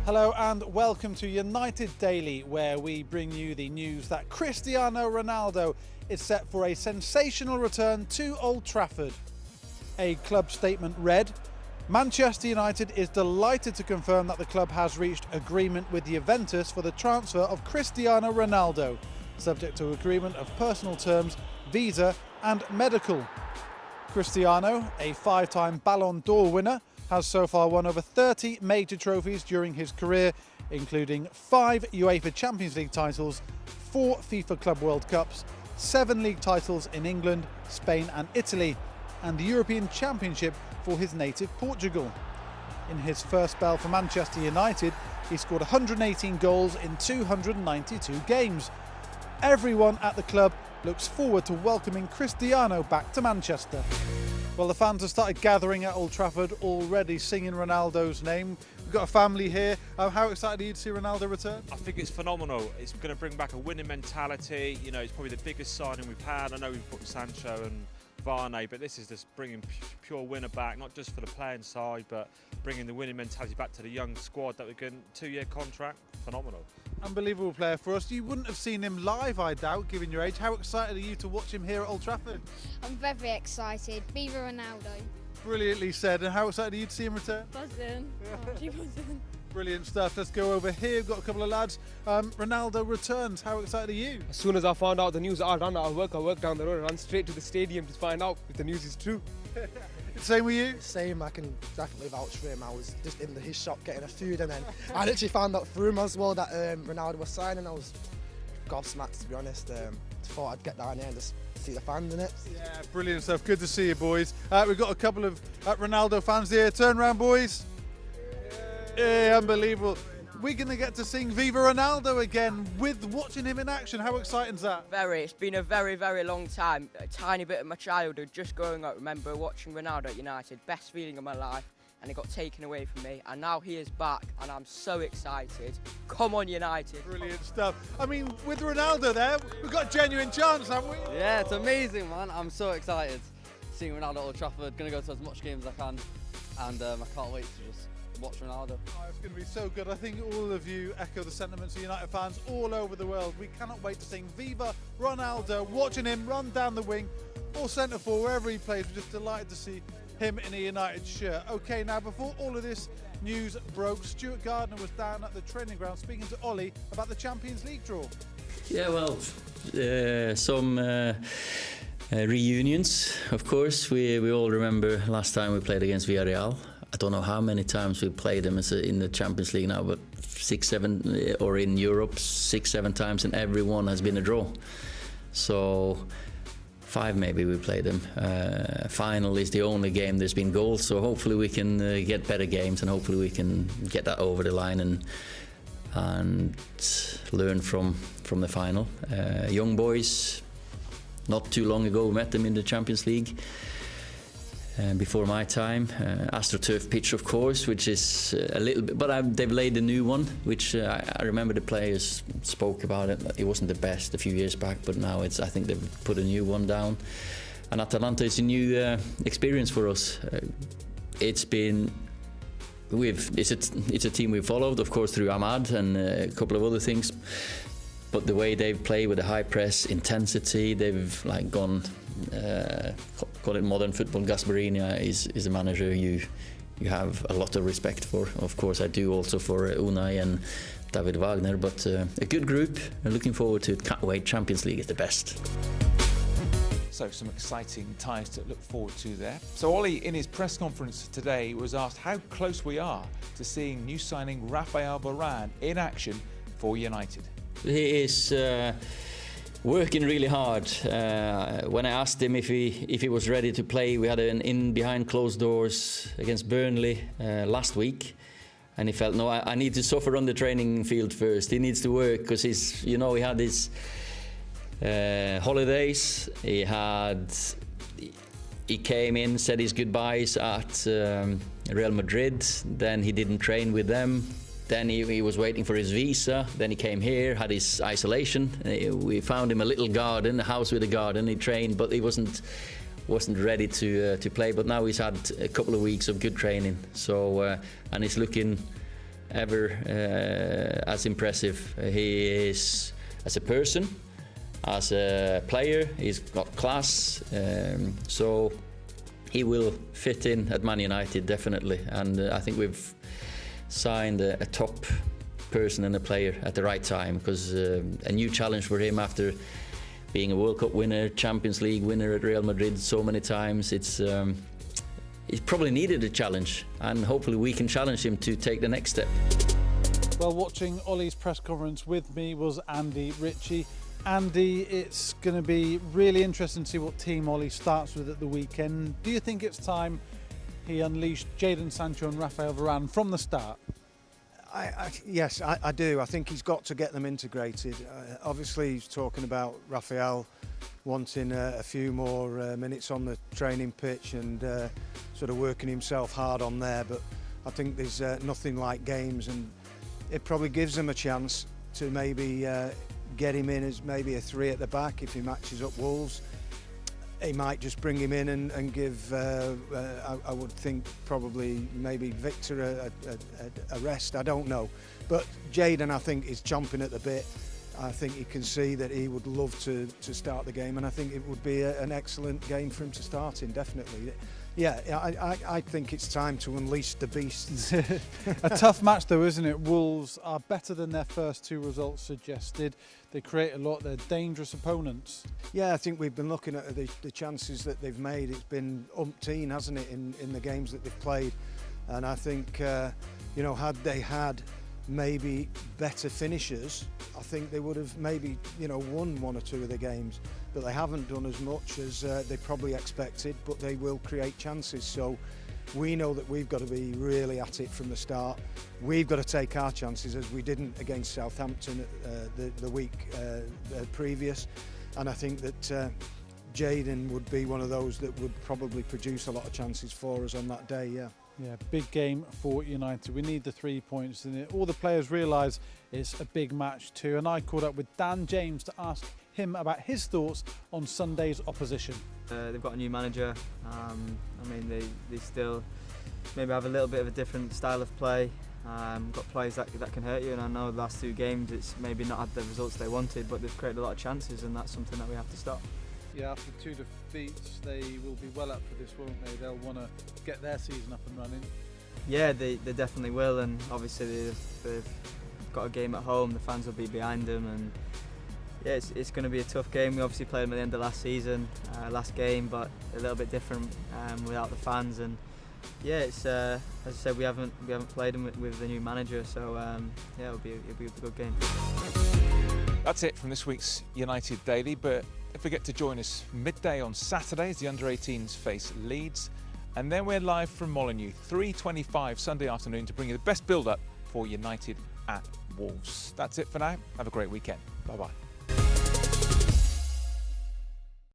Hello and welcome to United Daily, where we bring you the news that Cristiano Ronaldo is set for a sensational return to Old Trafford. A club statement read, Manchester United is delighted to confirm that the club has reached agreement with Juventus for the transfer of Cristiano Ronaldo, subject to agreement of personal terms, visa and medical. Cristiano, a five-time Ballon d'Or winner, has so far won over 30 major trophies during his career, including 5 UEFA Champions League titles, 4 FIFA Club World Cups, 7 league titles in England, Spain and Italy, and the European Championship for his native Portugal. In his first spell for Manchester United, he scored 118 goals in 292 games. Everyone at the club looks forward to welcoming Cristiano back to Manchester. Well, the fans have started gathering at Old Trafford already, singing Ronaldo's name. We've got a family here. How excited are you to see Ronaldo return? I think it's phenomenal. It's going to bring back a winning mentality. You know, it's probably the biggest signing we've had. I know we've put Sancho and Varane, but this is just bringing pure winner back, not just for the playing side, but bringing the winning mentality back to the young squad that we're getting. 2-year contract, phenomenal. Unbelievable player for us. You wouldn't have seen him live, I doubt, given your age. How excited are you to watch him here at Old Trafford? I'm very excited. Viva Ronaldo. Brilliantly said. And how excited are you to see him return? Buzzing. Buzzing. Brilliant stuff. Let's go over here. We've got a couple of lads. Ronaldo returns. How excited are you? As soon as I found out the news, I ran out of work. I worked down the road and ran straight to the stadium to find out if the news is true. Same with you? Same, I can definitely vouch for him. I was just in his shop getting a food, and then I literally found out through him as well that Ronaldo was signing. I was gobsmacked, to be honest. Thought I'd get down here and just see the fans in it. Yeah, brilliant stuff. Good to see you, boys. We've got a couple of Ronaldo fans here. Turn around, boys. Yeah, unbelievable. We're going to get to sing Viva Ronaldo again with watching him in action. How exciting is that? Very. It's been a very, very long time. A tiny bit of my childhood just growing up. Remember watching Ronaldo at United. Best feeling of my life. And it got taken away from me. And now he is back. And I'm so excited. Come on, United. Brilliant stuff. I mean, with Ronaldo there, we've got a genuine chance, haven't we? Yeah, it's amazing, man. I'm so excited. Seeing Ronaldo at Old Trafford. Going to go to as much games as I can. And I can't wait to just watch Ronaldo. Oh, it's going to be so good. I think all of you echo the sentiments of United fans all over the world. We cannot wait to sing Viva Ronaldo, watching him run down the wing or centre forward, wherever he plays. We're just delighted to see him in a United shirt. Okay, now before all of this news broke, Stuart Gardner was down at the training ground speaking to Ollie about the Champions League draw. Yeah, well, some reunions, of course. We all remember last time we played against Villarreal. I don't know how many times we played them in the Champions League now, but 6, 7, or in Europe 6, 7 times, and every one has been a draw. So 5 maybe we played them. Final is the only game there's been goals, so hopefully we can get better games, and hopefully we can get that over the line and learn from the final. Young boys, not too long ago we met them in the Champions League. Before my time, AstroTurf pitch, of course, which is a little bit, but they've laid a new one, which I remember the players spoke about it. It wasn't the best a few years back, but now I think they've put a new one down. And Atalanta is a new experience for us. It's a team we've followed, of course, through Ahmad and a couple of other things. But the way they've played with the high press, intensity, they've like gone. Call it modern football. Gasperini is a manager you have a lot of respect for. Of course, I do also for Unai and David Wagner. But a good group. I'm looking forward to it. Can't wait. Champions League is the best. So some exciting ties to look forward to there. So Ollie, in his press conference today, was asked how close we are to seeing new signing Rafael Varane in action for United. He is working really hard. When I asked him if he was ready to play, we had an in behind closed doors against Burnley last week, and he felt, no, I need to suffer on the training field first. He needs to work because he had his holidays. He came in, said his goodbyes at Real Madrid. Then he didn't train with them. Then he was waiting for his visa. Then he came here, had his isolation. We found him a little garden, a house with a garden. He trained, but he wasn't ready to play. But now he's had a couple of weeks of good training. So and he's looking ever as impressive. He is as a person, as a player, he's got class, so he will fit in at Man United definitely, and I think we've signed a top person and a player at the right time, because a new challenge for him after being a World Cup winner, Champions League winner at Real Madrid so many times. He's probably needed a challenge, and hopefully we can challenge him to take the next step. Well, watching Ollie's press conference with me was Andy Ritchie. Andy, it's going to be really interesting to see what team Ollie starts with at the weekend. Do you think it's time he unleashed Jadon Sancho and Rafael Varane from the start? Yes, I do. I think he's got to get them integrated. Obviously, he's talking about Rafael wanting a few more minutes on the training pitch and sort of working himself hard on there. But I think there's nothing like games, and it probably gives him a chance to maybe get him in as maybe a 3 at the back if he matches up Wolves. He might just bring him in and give, I would think, probably maybe Victor a rest. I don't know. But Jadon, I think, is chomping at the bit. I think you can see that he would love to start the game, and I think it would be an excellent game for him to start in, definitely. Yeah, I think it's time to unleash the beast. A tough match though, isn't it? Wolves are better than their first 2 results suggested. They create a lot, they're dangerous opponents. Yeah, I think we've been looking at the chances that they've made. It's been umpteen, hasn't it, in the games that they've played. And I think, you know, had they had maybe better finishers, I think they would have maybe, you know, won 1 or 2 of the games. But they haven't done as much as they probably expected, but they will create chances. So we know that we've got to be really at it from the start. We've got to take our chances, as we didn't against Southampton the week previous. And I think that Jadon would be one of those that would probably produce a lot of chances for us on that day, yeah. Yeah, big game for United. We need the 3 points, and all the players realise it's a big match too. And I caught up with Dan James to ask him about his thoughts on Sunday's opposition. They've got a new manager. I mean, they still maybe have a little bit of a different style of play. Got players that can hurt you, and I know the last 2 games it's maybe not had the results they wanted, but they've created a lot of chances, and that's something that we have to stop. Yeah, after 2 defeats, they will be well up for this, won't they? They'll want to get their season up and running. Yeah, they definitely will, and obviously they've got a game at home. The fans will be behind them, and yeah, it's going to be a tough game. We obviously played them at the end of last season, last game, but a little bit different without the fans. And yeah, it's as I said, we haven't played them with the new manager, so yeah, it'll be a good game. That's it from this week's United Daily, but don't forget to join us midday on Saturday as the under-18s face Leeds, and then we're live from Molineux 3:25 Sunday afternoon to bring you the best build-up for United at Wolves. That's it for now. Have a great weekend. Bye-bye.